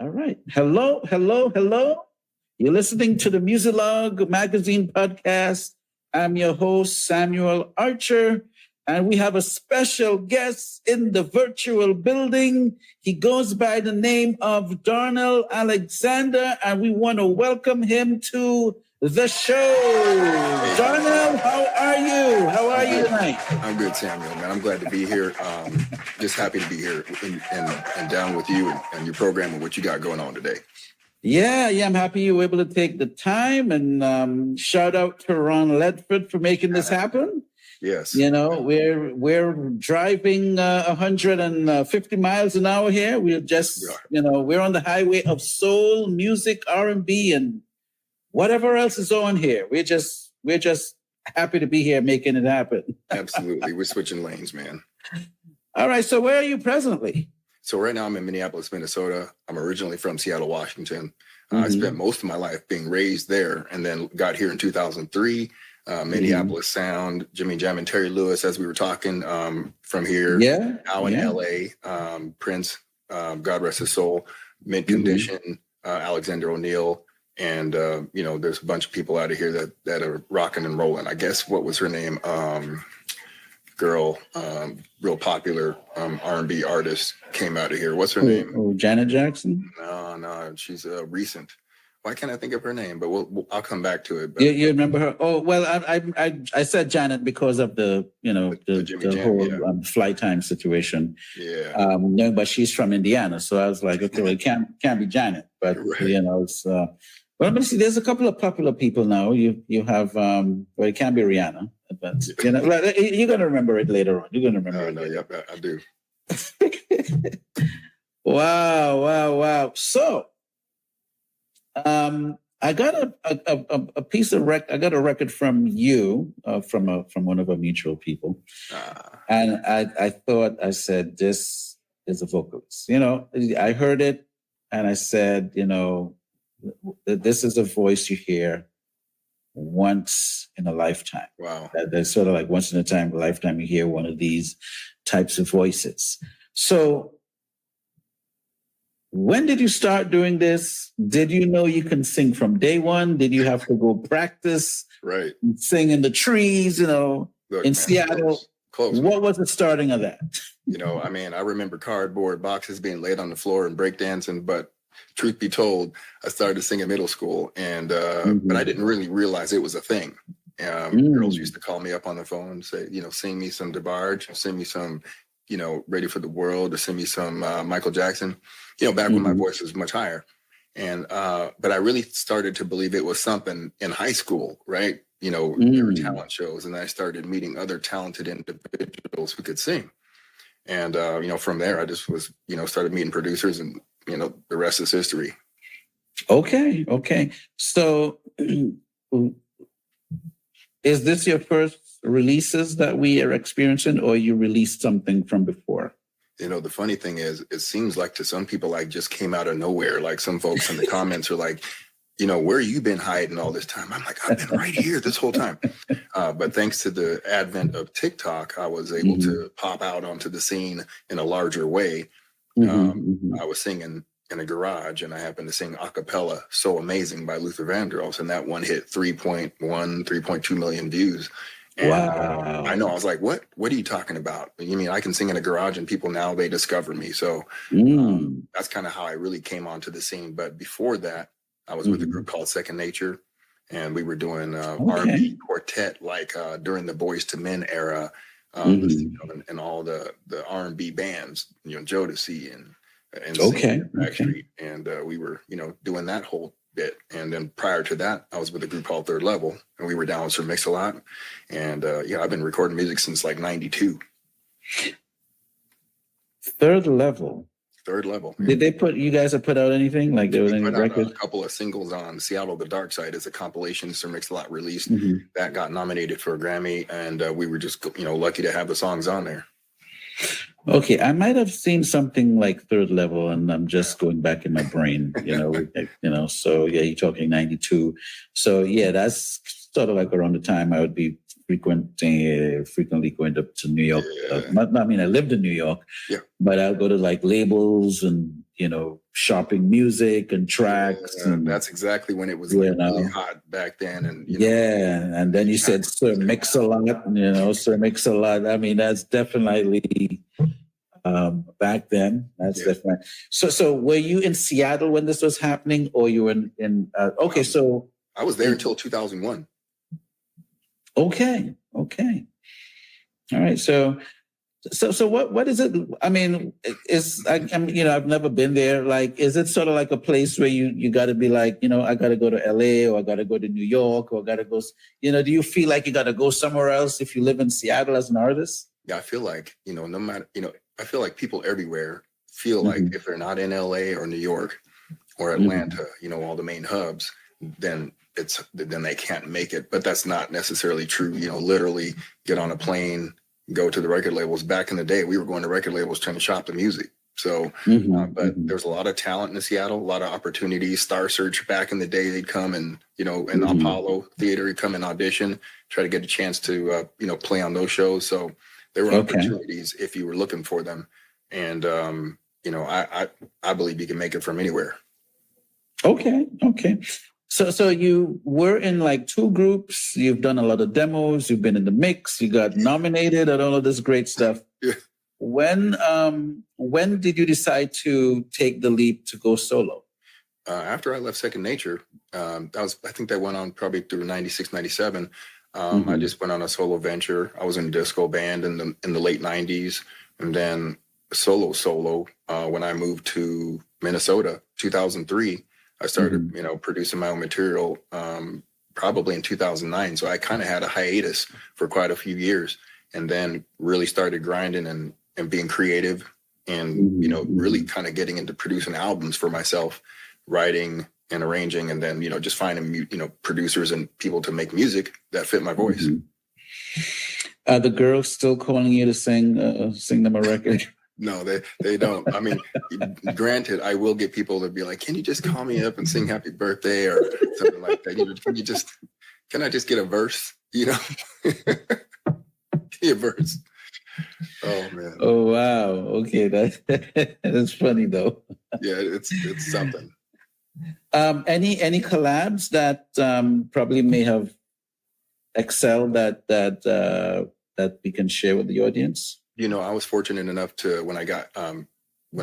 All right. Hello, hello, hello. You're listening to the Musilog Magazine podcast. I'm your host, Samuel Archer, and we have a special guest in the virtual building. He goes by the name of Darnel Alexander, and we want to welcome him to the show. Darnel, how are you? How are you tonight? I'm good, Samuel, man. I'm glad to be here. Just happy to be here and down with you and your program and what you got going on today. Yeah, I'm happy you were able to take the time, and shout out to Ron Ledford for making this happen. Yes. You know, we're driving 150 miles an hour here. We're just, we're on the highway of soul, music, R&B, and whatever else is on here. We're just happy to be here making it happen. Absolutely. We're switching lanes, man. All right. So where are you presently? So right now I'm in Minneapolis, Minnesota. I'm originally from Seattle, Washington. I spent most of my life being raised there and then got here in 2003. Minneapolis Sound, Jimmy Jam and Terry Lewis, as we were talking from here. Now in LA, Prince, God rest his soul, Mint Condition, Alexander O'Neill. And, there's a bunch of people out of here that are rocking and rolling. I guess, what was her name? Girl, real popular R&B artist came out of here. What's her name? Oh, Janet Jackson? No, she's recent. Why can't I think of her name? But I'll come back to it. But, you remember her? Oh, well, I said Janet because of the whole flight time situation. Yeah. No, but she's from Indiana, so I was like, okay, well, it can't be Janet, but it's. Well, let me see. There's a couple of popular people now. You have it can't be Rihanna, but you're gonna remember it later on. You're gonna remember it. Yep, I do. Wow. So, I got a piece of I got a record from you from one of our mutual people, and I said this is a vocalist. I heard it, and I said, this is a voice you hear once in a lifetime. Wow. That's sort of like once in a lifetime you hear one of these types of voices. So when did you start doing this? Did you know you can sing from day one? Did you have to go practice? Right. Sing in the trees, Look, in Seattle? Close. What was the starting of that? I remember cardboard boxes being laid on the floor and breakdancing, but truth be told, I started to sing in middle school, and but I didn't really realize it was a thing. Girls used to call me up on the phone and say, sing me some DeBarge, sing me some, Ready for the World, or sing me some Michael Jackson, back when my voice was much higher. And but I really started to believe it was something in high school, right? There were talent shows, and I started meeting other talented individuals who could sing. And from there, I just was, started meeting producers, and the rest is history. Okay. So is this your first releases that we are experiencing, or you released something from before? The funny thing is, it seems like to some people I just came out of nowhere. Like some folks in the comments are like, where you been hiding all this time? I'm like, I've been right here this whole time. But thanks to the advent of TikTok, I was able to pop out onto the scene in a larger way. I was singing in a garage, and I happened to sing a cappella So Amazing by Luther Vandross, and that one hit 3.2 million views. And wow. I know, I was like, what are you talking about? You mean I can sing in a garage and people now, they discover me. So that's kind of how I really came onto the scene. But before that, I was with a group called Second Nature, and we were doing R&B quartet, like during the Boys to Men era, and all the R&B bands, Jodeci and Backstreet, and we were doing that whole bit. And then prior to that, I was with a group called Third Level, and we were down with Sir Mix-a-Lot, and I've been recording music since like 92. Third Level. Did they you guys have put out anything? Like there was any records? A couple of singles on Seattle, The Dark Side is a compilation Sir Mix-a-Lot released that got nominated for a Grammy, and we were just lucky to have the songs on there. Okay, I might have seen something like Third Level, and I'm just going back in my brain, So you're talking 92. So that's sort of like around the time I would be frequently going up to New York. Yeah. I lived in New York, Yeah. but I'll go to like labels and, shopping music and tracks. Yeah, and, that's exactly when it was like really hot back then. And, and then you said Sir Mix-a-Lot, Sir Mix-a-Lot. I mean, that's definitely back then. That's definitely. So were you in Seattle when this was happening, or you were in okay, so I was there until 2001. Okay. All right. So what is it? I mean, I've never been there. Like, is it sort of like a place where you got to be like, I got to go to LA, or I got to go to New York, or got to go, do you feel like you got to go somewhere else if you live in Seattle as an artist? Yeah, I feel like, no matter, I feel like people everywhere feel like if they're not in LA or New York or Atlanta, all the main hubs, then they can't make it. But that's not necessarily true. Literally get on a plane, go to the record labels. Back in the day, we were going to record labels trying to shop the music. So, but there's a lot of talent in Seattle, a lot of opportunities. Star Search back in the day, they'd come and, in Apollo Theater, he'd come and audition, try to get a chance to, play on those shows. So there were opportunities if you were looking for them. And, I believe you can make it from anywhere. Okay. So you were in like 2 groups. You've done a lot of demos. You've been in the mix. You got nominated and all of this great stuff. Yeah. When did you decide to take the leap to go solo? After I left Second Nature, I think that went on probably through 96, 97. I just went on a solo venture. I was in a disco band in the late 90s, and then solo when I moved to Minnesota, 2003. I started, producing my own material probably in 2009. So I kind of had a hiatus for quite a few years, and then really started grinding and being creative and, really kind of getting into producing albums for myself, writing and arranging, and then, just finding, producers and people to make music that fit my voice. Are the girls still calling you to sing them a record? No, they don't. I mean, granted, I will get people to be like, "Can you just call me up and sing Happy Birthday or something like that? Can I just get a verse? Give me a verse." Oh man. Oh wow. Okay, that's funny though. Yeah, it's something. Any collabs that probably may have excelled that we can share with the audience? I was fortunate enough to, when I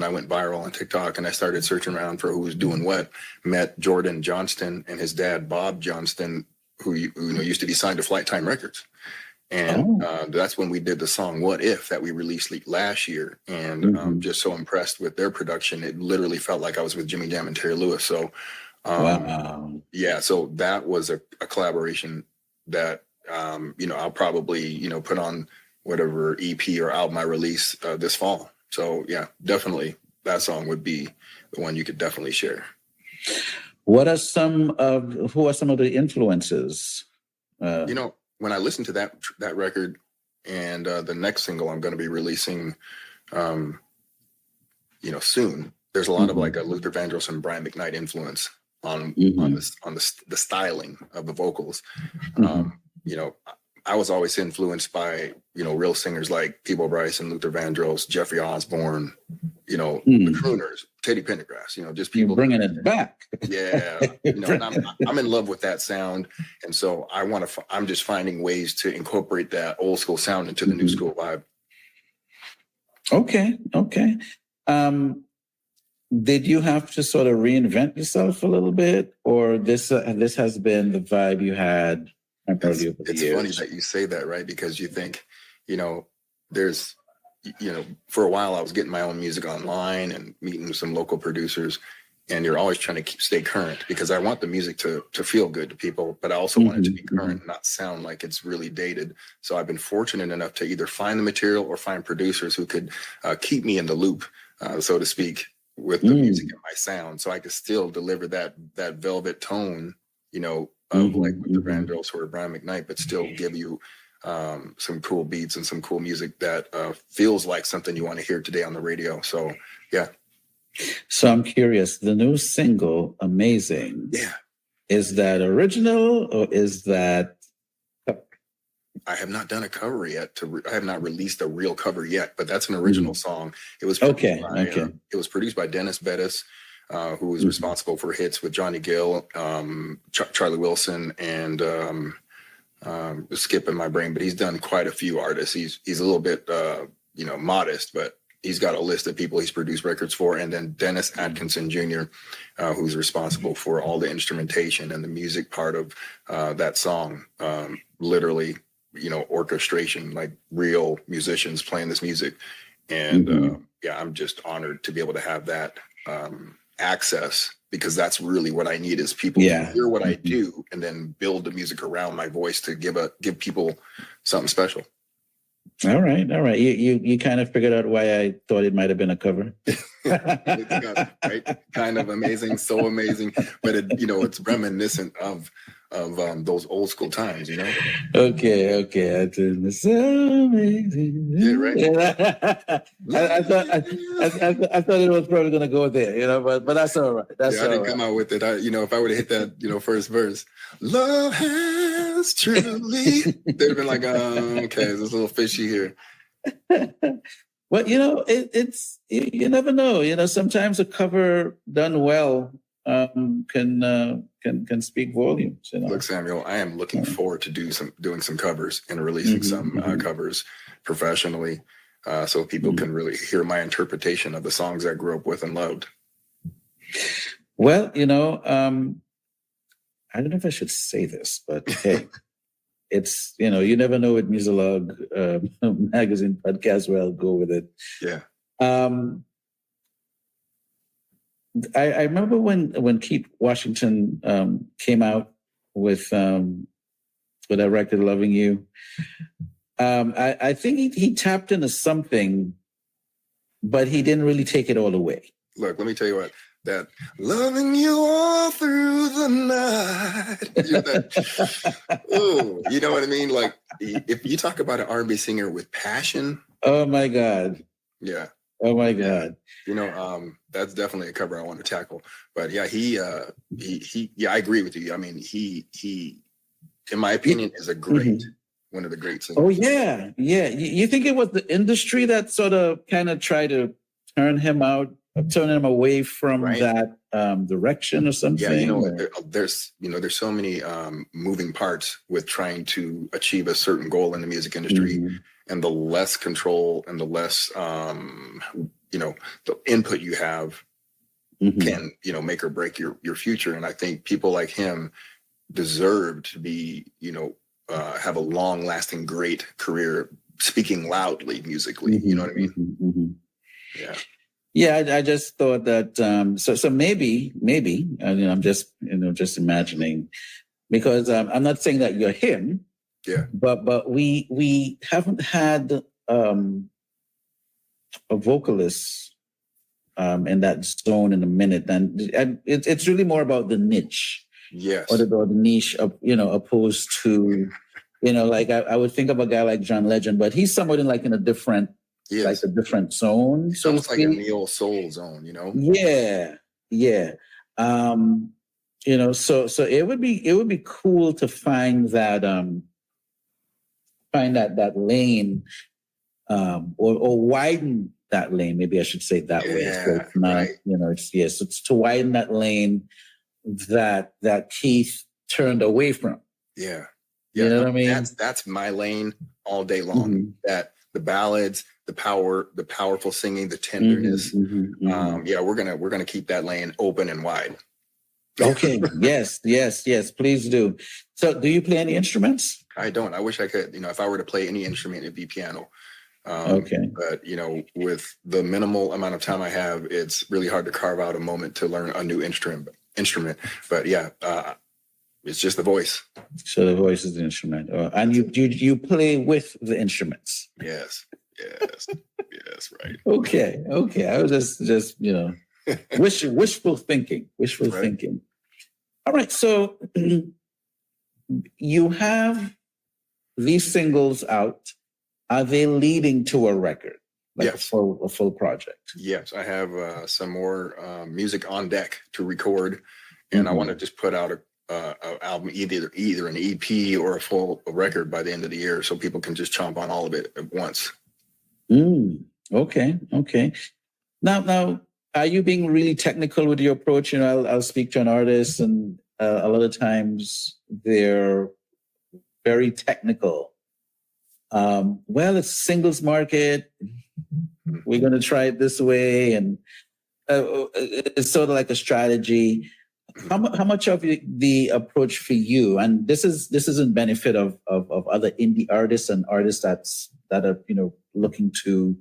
went viral on TikTok and I started searching around for who was doing what, met Jordan Johnston and his dad, Bob Johnston, who used to be signed to Flight Time Records. And that's when we did the song What If that we released last year. And I'm just so impressed with their production. It literally felt like I was with Jimmy Jam and Terry Lewis. So, yeah, so that was a collaboration that, I'll probably, put on whatever EP or album I release this fall. So yeah, definitely that song would be the one you could definitely share. Who are some of the influences? When I listened to that record and the next single I'm going to be releasing, soon, there's a lot of like a Luther Vandross and Brian McKnight influence on the styling of the vocals. I was always influenced by, real singers like Peabo Bryce and Luther Vandross, Jeffrey Osborne, the crooners, Teddy Pendergrass, just people. You're bringing it back. Yeah. And I'm in love with that sound. And so I'm just finding ways to incorporate that old school sound into the new school vibe. Okay. Did you have to sort of reinvent yourself a little bit, or this has been the vibe you had? It's funny that you say that, right? Because you think, there's, for a while I was getting my own music online and meeting some local producers, and you're always trying to stay current because I want the music to feel good to people, but I also want it to be current, not sound like it's really dated. So I've been fortunate enough to either find the material or find producers who could keep me in the loop, so to speak, with the music and my sound, so I could still deliver that velvet tone, of like with the Vandross or Brian McKnight, but still give you some cool beats and some cool music that feels like something you want to hear today on the radio. So, yeah. So I'm curious, the new single, Amazing. Yeah. Is that original or is that? I have not done a cover yet. I have not released a real cover yet, but that's an original song. It was it was produced by Dennis Bettis, who was responsible for hits with Johnny Gill, Charlie Wilson, and skipping my brain, but he's done quite a few artists. He's a little bit modest, but he's got a list of people he's produced records for. And then Dennis Atkinson Jr., who's responsible for all the instrumentation and the music part of that song. Literally, orchestration, like real musicians playing this music. And I'm just honored to be able to have that access, because that's really what I need, is people to hear what I do and then build the music around my voice to give people something special. All right. You kind of figured out why I thought it might have been a cover. Right? Kind of amazing, so amazing, but it's reminiscent of those old school times, Okay. It's so amazing. Yeah, right. I thought it was probably gonna go there, but that's all right. I didn't come out with it. If I would have hit that, first verse, love has truly, they'd have been like, okay, there's a little fishy here. Well, it's you never know. Sometimes a cover done well can speak volumes. Look, Samuel, I am looking forward to doing some covers and releasing some covers professionally, so people can really hear my interpretation of the songs I grew up with and loved. Well, I don't know if I should say this, but hey, it's you never know with Musilog magazine podcast where I'll go with it. Yeah. I remember when Keith Washington came out with that record, Loving You. I think he tapped into something, but he didn't really take it all away. Look, let me tell you what, that loving you all through the night. You know what I mean? Like, if you talk about an R&B singer with passion. Oh my God. Yeah. Oh my God. That's definitely a cover I want to tackle. But yeah, he I agree with you. I mean, he in my opinion is a great, one of the great singers. Oh yeah. Yeah. You think it was the industry that sort of kind of tried to turn him away from that direction or something? Yeah, there's so many moving parts with trying to achieve a certain goal in the music industry, and the less control and the less the input you have can make or break your future. And I think people like him deserve to be have a long lasting great career speaking loudly musically. You know what I mean? Yeah. Yeah, I just thought that. So maybe, I'm just imagining, because I'm not saying that you're him. Yeah. But we haven't had a vocalist in that zone in a minute, and it's really more about the niche. Yes. Or the niche of opposed to like I would think of a guy like John Legend, but he's somewhat in a different. Yes. Like a different zone. It's almost like a neo soul zone, Yeah. So it would be cool to find that lane, or widen that lane. Maybe I should say it that way. So it's not, it's to widen that lane that Keith turned away from. Yeah. You know what I mean? That's my lane all day long. That the ballads, the powerful singing, the tenderness. We're gonna keep that lane open and wide. Okay. Yes. Please do. So, do you play any instruments? I don't. I wish I could. If I were to play any instrument, it'd be piano. Okay. But with the minimal amount of time I have, it's really hard to carve out a moment to learn a new instrument. But yeah, it's just the voice. So the voice is the instrument, and you play with the instruments. Yes, right. Okay. I was just wishful thinking. Thinking. All right. So you have these singles out. Are they leading to a record? Yes. A full project? Yes, I have some more music on deck to record, and I want to just put out album, either an EP or a full record by the end of the year, so people can just chomp on all of it at once. Okay. Now, are you being really technical with your approach? I'll speak to an artist, and a lot of times they're very technical. Well, it's a singles market. We're going to try it this way, and it's sort of like a strategy. How much of the approach for you, and this is in benefit of other indie artists and artists that are looking to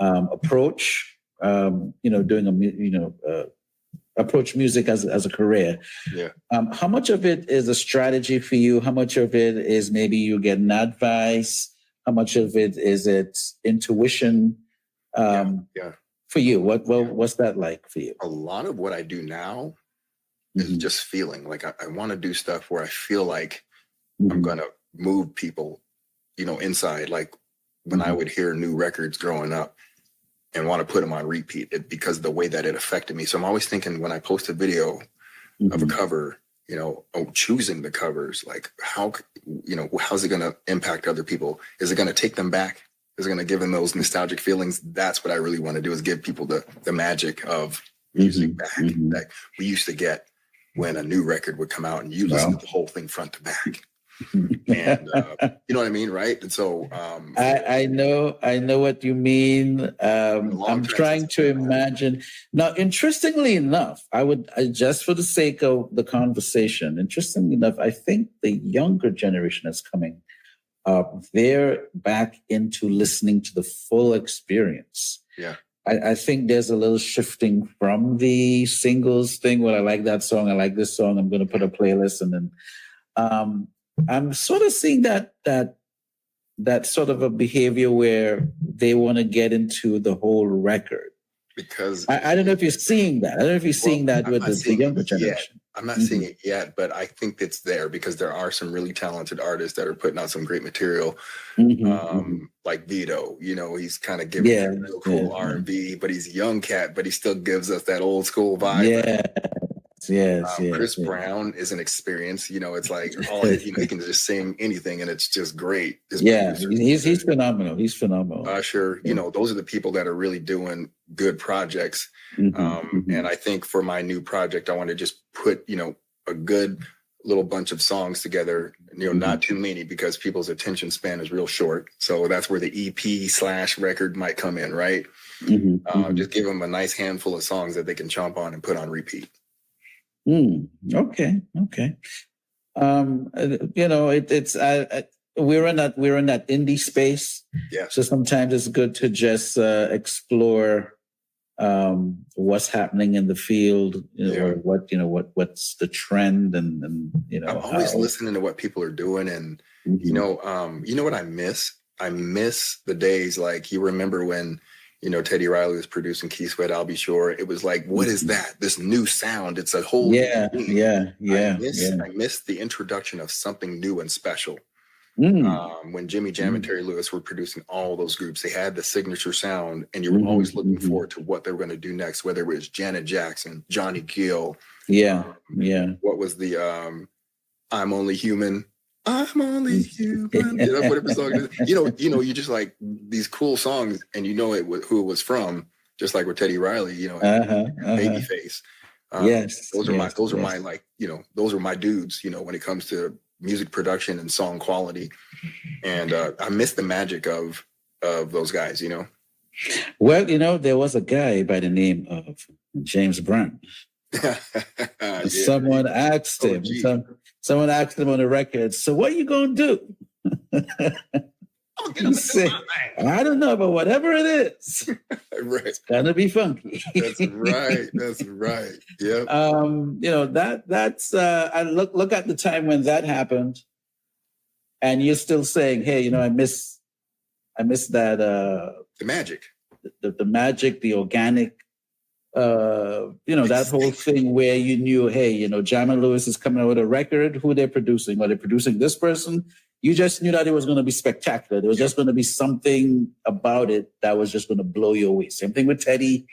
approach doing approach music as a career. Yeah. How much of it is a strategy for you? How much of it is maybe you getting advice? How much of it is intuition? For you, what's that like for you? A lot of what I do now is just feeling like I want to do stuff where I feel like I'm going to move people, inside. Like when I would hear new records growing up and want to put them on repeat because of the way that it affected me. So I'm always thinking when I post a video of a cover, choosing the covers, like how's it going to impact other people? Is it going to take them back? Is it going to give them those nostalgic feelings? That's what I really want to do, is give people the magic of music back that we used to get when a new record would come out and you listen to the whole thing front to back. And you know what I mean, right? And so I know what you mean. I'm trying to imagine. Now, interestingly enough, just for the sake of the conversation, interestingly enough, I think the younger generation that's coming, they're back into listening to the full experience. Yeah. I think there's a little shifting from the singles thing. Well, I like that song. I like this song. I'm going to put a playlist, and then I'm sort of seeing that sort of a behavior where they want to get into the whole record. Because I don't know if you're seeing that. I don't know if you're seeing that with the younger generation. I'm not seeing it yet, but I think it's there because there are some really talented artists that are putting out some great material. Like Vito, he's kind of giving real cool R&B, but he's a young cat, but he still gives us that old school vibe. Chris Brown is an experience. It's like he can just sing anything, and it's just great. He's phenomenal. He's phenomenal. Usher, those are the people that are really doing good projects. And I think for my new project, I want to just put a good little bunch of songs together. Not too many, because people's attention span is real short. So that's where the EP/record might come in, right? Just give them a nice handful of songs that they can chomp on and put on repeat. Okay. It's we're in that indie space. Yeah. So sometimes it's good to just explore what's happening in the field, or what's the trend, and I'm always listening to what people are doing, and what I miss? I miss the days, like, you remember when Teddy Riley was producing Key Sweat, I'll Be Sure. It was like, what is that? This new sound. It's a whole I miss the introduction of something new and special. When Jimmy Jam and Terry Lewis were producing all those groups, they had the signature sound, and you were always looking forward to what they were going to do next, whether it was Janet Jackson, Johnny Gill. What was the I'm Only Human? I'm only human. Whatever song it is. You just like these cool songs, and who it was from, just like with Teddy Riley, Babyface. Those are my dudes, when it comes to music production and song quality. And I miss the magic of those guys, Well, there was a guy by the name of James Brown. Someone asked him. Someone asked him on the record, so what are you going to do? He said, I don't know, but whatever it is, it's gonna be funky. That's right. Yep. That's I look at the time when that happened, and you're still saying, hey, I miss that the magic. The magic, the organic, that whole thing where you knew, hey, Jam and Lewis is coming out with a record. Who they're producing? Are they producing this person? You just knew that it was going to be spectacular. There was just going to be something about it that was just going to blow you away. Same thing with Teddy.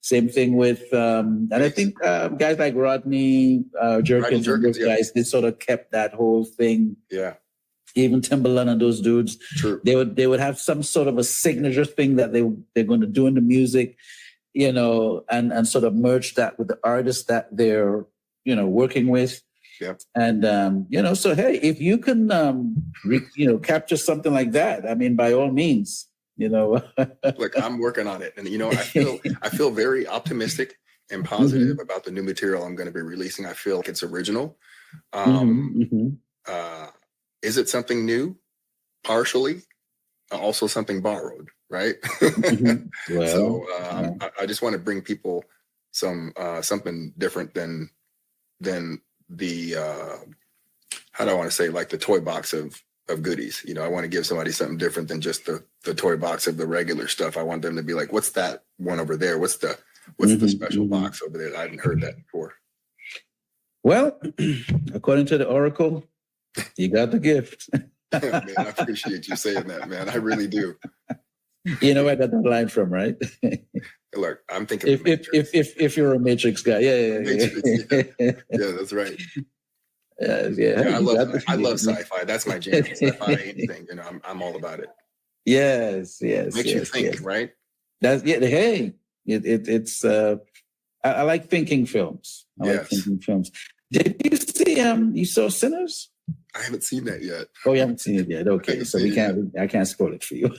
Same thing with, and I think guys like Rodney Jerkins and those guys, they sort of kept that whole thing. Yeah. Even Timberland and those dudes, True. they would have some sort of a signature thing that they're going to do in the music, you know, and sort of merge that with the artists that they're, you know, working with. Yeah. And you know, so hey, if you can you know, capture something like that, I mean, by all means, you know. Look, I'm working on it. And you know, I feel very optimistic and positive about the new material I'm going to be releasing. I feel like it's original. Is it something new? Partially. Also something borrowed, right? Well, so I just want to bring people something different than the how do I want to say, like the toy box of goodies. You know, I want to give somebody something different than just the toy box of the regular stuff. I want them to be like, what's that one over there? What's the special box over there? I haven't heard that before. Well, according to the Oracle, you got the gift. Man, I appreciate you saying that, man. I really do. You know where I got that line from, right? Look, I'm thinking if you're a Matrix guy, yeah, that's right. Yeah, I love sci-fi. That's my jam. Sci-fi, anything, you know, I'm all about it. Yes. Makes you think, right? That's Hey, it's I like thinking films. Like thinking films. Did you see you saw Sinners? I haven't seen that yet. Oh, you haven't seen it yet. Okay, so I can't spoil it for you.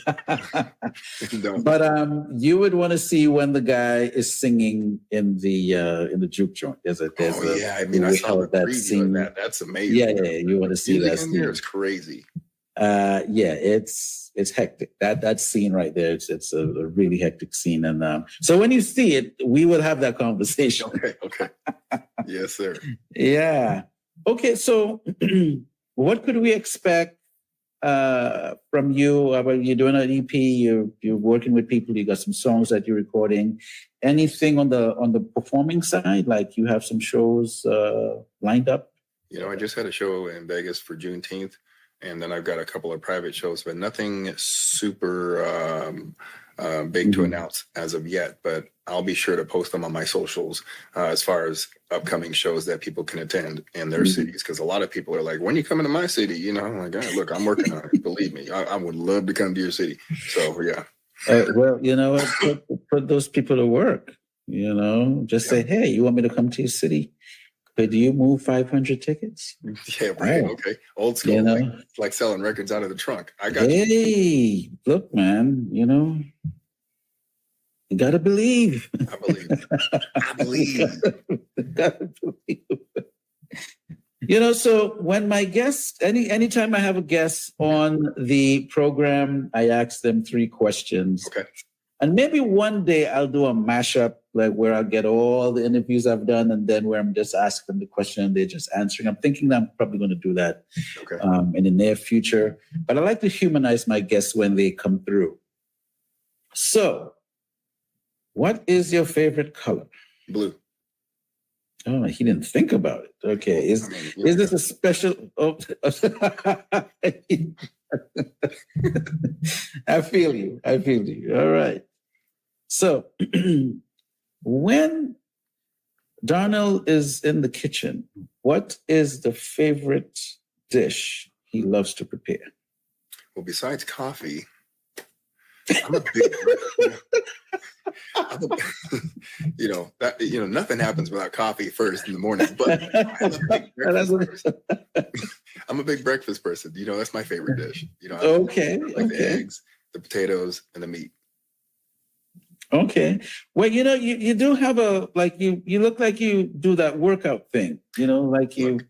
But you would want to see when the guy is singing in the juke joint. I mean, I saw that scene. That's amazing. Yeah, you want to see that scene. It's crazy. It's hectic. That scene right there. It's a really hectic scene. And so when you see it, we will have that conversation. Okay. Yes, sir. Yeah. Okay. So, what could we expect from you? You're doing an EP. You're working with people. You got some songs that you're recording. Anything on the performing side? Like you have some shows lined up? You know, I just had a show in Vegas for Juneteenth. And then I've got a couple of private shows, but nothing super big to announce as of yet. But I'll be sure to post them on my socials as far as upcoming shows that people can attend in their cities. Because a lot of people are like, when are you coming to my city? You know, I'm like, look, I'm working on it. Believe me, I would love to come to your city. So, yeah. Well, you know, put those people to work. You know, just say, hey, you want me to come to your city? Could you move 500 tickets? Yeah, right. Okay. Old school. You know? Like selling records out of the trunk. I got you. Hey, look, man, you know, you got to believe. I believe. Gotta believe. You know, so when my guests, anytime I have a guest on the program, I ask them 3 questions. Okay. And maybe one day I'll do a mashup, like where I'll get all the interviews I've done and then where I'm just asking them the question and they're just answering. I'm thinking that I'm probably going to do that in the near future. But I like to humanize my guests when they come through. So, what is your favorite color? Blue. Oh, he didn't think about it. Okay. Is this a special... Oh, I feel you. All right. So when Darnel is in the kitchen, what is the favorite dish he loves to prepare? Well, besides coffee, nothing happens without coffee first in the morning. But I'm a big breakfast person. You know, that's my favorite dish. You know, I like the eggs, the potatoes, and the meat. Okay. Well, you know, you do have you look like you do that workout thing, you know, like you. Look,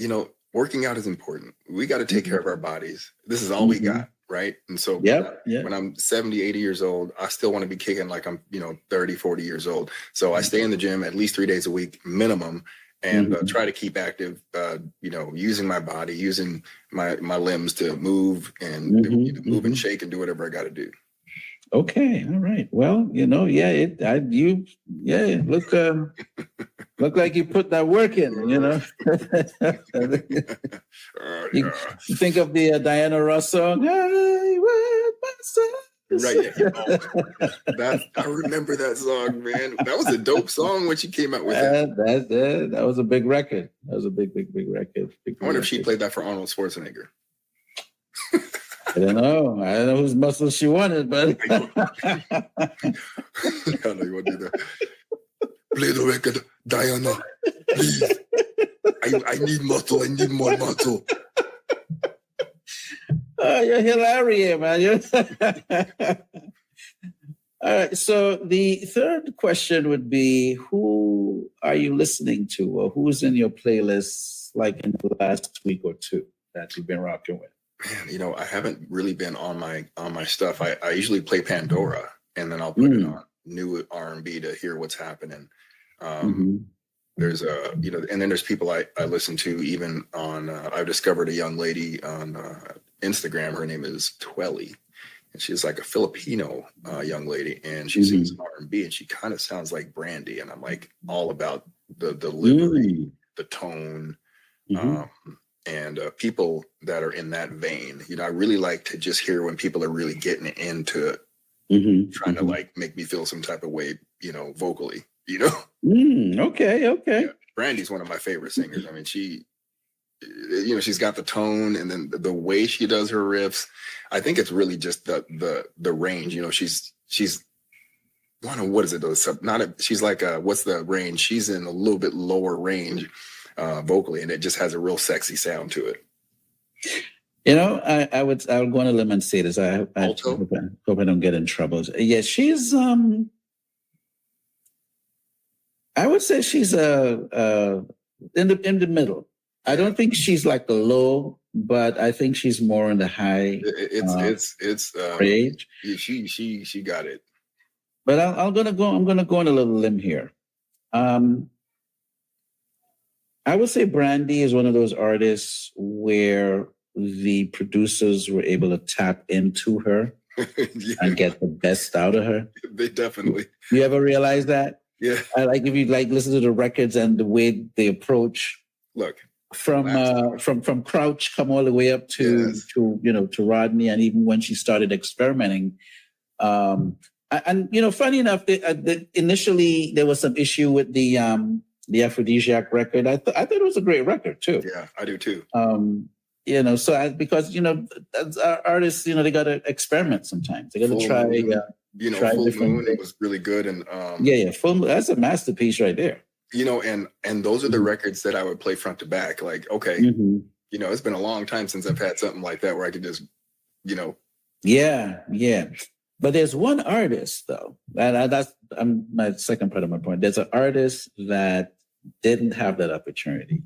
you know, working out is important. We got to take care of our bodies. This is all we got, right? And so when I'm 70, 80 years old, I still want to be kicking like I'm, 30, 40 years old. So I stay in the gym at least 3 days a week minimum and try to keep active, using my body, using my limbs to move and move and shake and do whatever I got to do. Okay. All right. Well, look like you put that work in, You think of the Diana Ross song, "Hey, with myself." Right. Oh, I remember that song, man. That was a dope song when she came out with it. That was a big record. That was a big record. I wonder if she played that for Arnold Schwarzenegger. I don't know whose muscles she wanted, but I know you want to do that. Play the record, Diana. Please. I need muscle. I need more muscle. Oh, you're hilarious, man. All right. So the third question would be, who are you listening to, or who's in your playlist, like in the last week or two that you've been rocking with? Man, I haven't really been on my stuff. I usually play Pandora, and then I'll put it on new R&B to hear what's happening. There's and then there's people I listen to even on. I've discovered a young lady on Instagram. Her name is Twelly, and she's like a Filipino young lady, and she sings R&B, and she kind of sounds like Brandy, and I'm like all about the delivery, the tone. And people that are in that vein, I really like to just hear when people are really getting into it, trying to like make me feel some type of way, vocally, Okay. Yeah. Brandy's one of my favorite singers. I mean, she's got the tone, and then the way she does her riffs. I think it's really just the range. She's what is it though? She's like what's the range? She's in a little bit lower range. Vocally, and it just has a real sexy sound to it. I'll go on a limb and say this. I hope I don't get in trouble. Yeah, she's I would say she's in the middle. I don't think she's like the low, but I think she's more in the high. It's range. She got it. But I'm gonna go on a little limb here. I would say Brandy is one of those artists where the producers were able to tap into her and get the best out of her. They definitely. You ever realize that? Yeah. Like if you listen to the records and the way they approach. Look. From Crouch come all the way up to Rodney, and even when she started experimenting. And funny enough, initially there was some issue with the Aphrodisiac record. I thought it was a great record too. Yeah, I do too. Because as artists, they got to experiment sometimes. They got to try. Try Full different Moon, it was really good, and Full Moon, that's a masterpiece right there. And those are the records that I would play front to back. Like, okay, it's been a long time since I've had something like that where I could just, Yeah. But there's one artist though, and that's my second part of my point. There's an artist that didn't have that opportunity.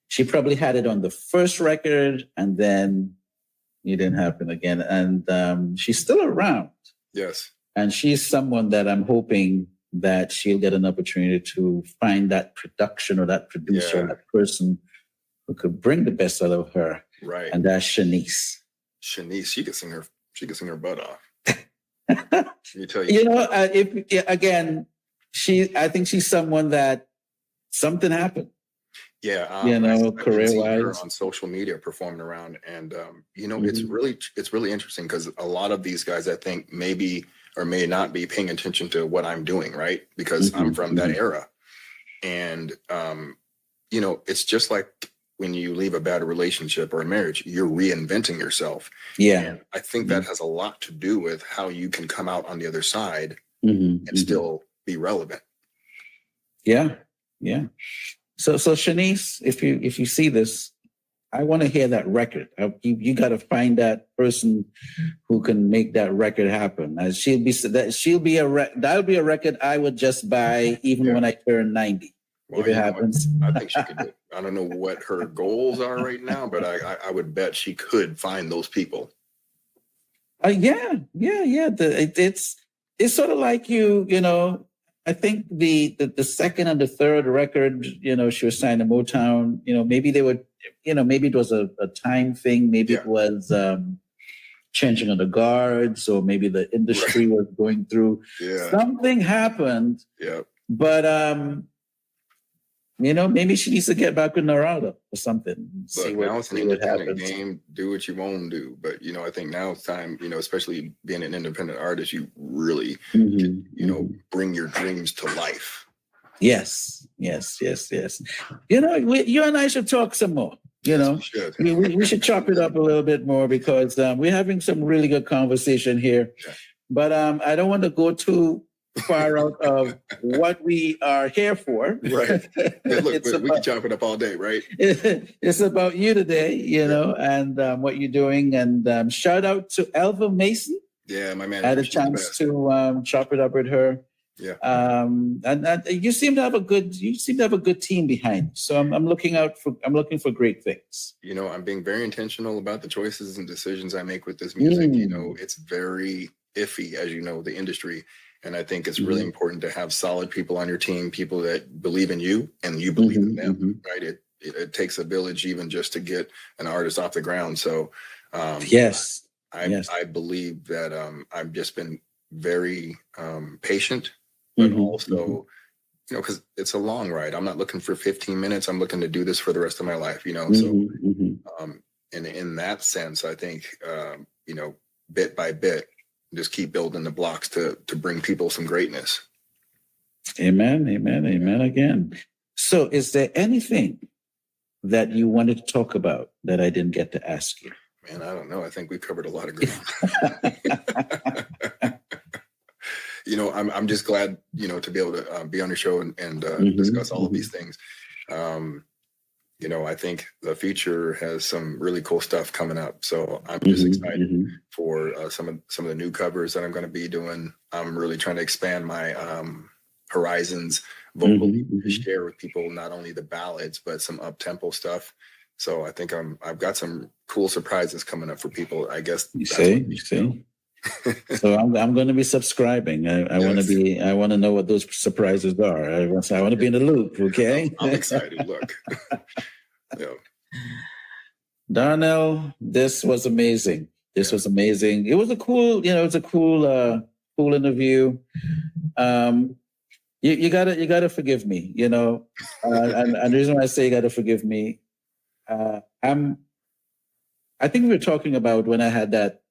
She probably had it on the first record, and then it didn't happen again. And she's still around. Yes. And she's someone that I'm hoping that she'll get an opportunity to find that production or that producer, or that person who could bring the best out of her. Right. And that's Shanice. Shanice, she could sing her butt off. Let me tell you. I think she's someone that something happened. Yeah, career-wise, on social media performing around, and it's really interesting because a lot of these guys, I think, maybe or may not be paying attention to what I'm doing, right? Because I'm from that era, and it's just like when you leave a bad relationship or a marriage, you're reinventing yourself. Yeah, and I think that has a lot to do with how you can come out on the other side and still be relevant. Yeah. So Shanice, if you see this, I want to hear that record. You got to find that person who can make that record happen. That'll be a record I would just buy even when I turn 90. Well, if it happens, I think she could do it. I don't know what her goals are right now, but I would bet she could find those people. Yeah. It's sort of like I think the second and the third record, she was signed to Motown. Maybe they were, maybe it was a time thing. Maybe it was changing of the guards, or maybe the industry was going through something happened. Yeah. But maybe she needs to get back with Narada or something. Look, now it's an independent game. Do what you want to do. But, I think now it's time, especially being an independent artist, you really, bring your dreams to life. Yes. You and I should talk some more. We should chop it up a little bit more because we're having some really good conversation here. Yeah. But I don't want to go too far out of what we are here for. Right. Yeah, look, we can chop it up all day, right? It's about you today, and what you're doing. And shout out to Elva Mason. Yeah, my man. I had a chance to chop it up with her. Yeah. And you seem to have a good team behind you. So I'm looking for great things. I'm being very intentional about the choices and decisions I make with this music. It's very iffy, as the industry. And I think it's really important to have solid people on your team, people that believe in you and you believe in them, right? It takes a village even just to get an artist off the ground. So yes. I believe that I've just been very patient, but also, because it's a long ride. I'm not looking for 15 minutes. I'm looking to do this for the rest of my life, So and in that sense, I think, bit by bit, just keep building the blocks to bring people some greatness. Amen again. So is there anything that you wanted to talk about that I didn't get to ask you? Man, I don't know. I think we covered a lot of ground. I'm just glad, to be able to be on your show and discuss all of these things. I think the future has some really cool stuff coming up. So I'm just excited for some of the new covers that I'm going to be doing. I'm really trying to expand my horizons vocally to share with people not only the ballads but some up-tempo stuff. So I think I've got some cool surprises coming up for people. I guess you see. So I'm going to be subscribing. I want to know what those surprises are. I want to be in the loop. Okay. I'm excited. Look. Yeah. Darnel, this was amazing. It was a cool, cool interview. You gotta forgive me, and the reason why I say you gotta forgive me, I think we were talking about when I had that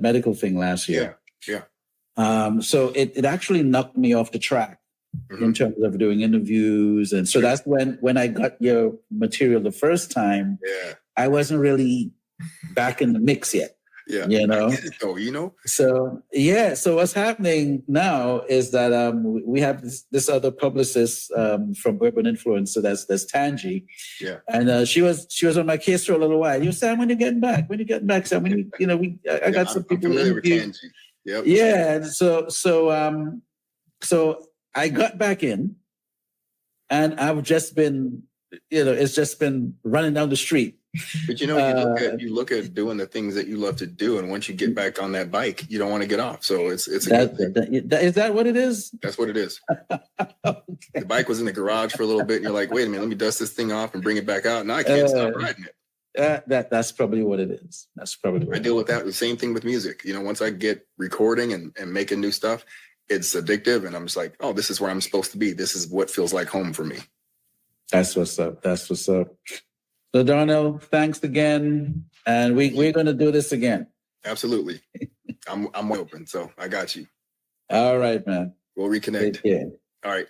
medical thing last year. Yeah. So it actually knocked me off the track. In terms of doing interviews. And so that's when I got your material the first time, I wasn't really back in the mix yet. Yeah. So what's happening now is that we have this other publicist from Urban Influencer, that's Tangi. Yeah. And she was on my case for a little while. You Sam, when you getting back? Sam, I got some people familiar with Tangi. Yep. Yeah. And so I got back in, and I've just been, it's just been running down the street. But you look at doing the things that you love to do, and once you get back on that bike, you don't want to get off. So it's a good thing. Is that what it is? That's what it is. Okay. The bike was in the garage for a little bit, and you're like, wait a minute, let me dust this thing off and bring it back out. Now I can't stop riding it. That's probably what it is. I deal with that. The same thing with music. Once I get recording and making new stuff, it's addictive, and I'm just like, oh, this is where I'm supposed to be. This is what feels like home for me. That's what's up. So, Darnel, thanks again, and we're going to do this again. Absolutely. I'm open, so I got you. All right, man. We'll reconnect. Take care. All right.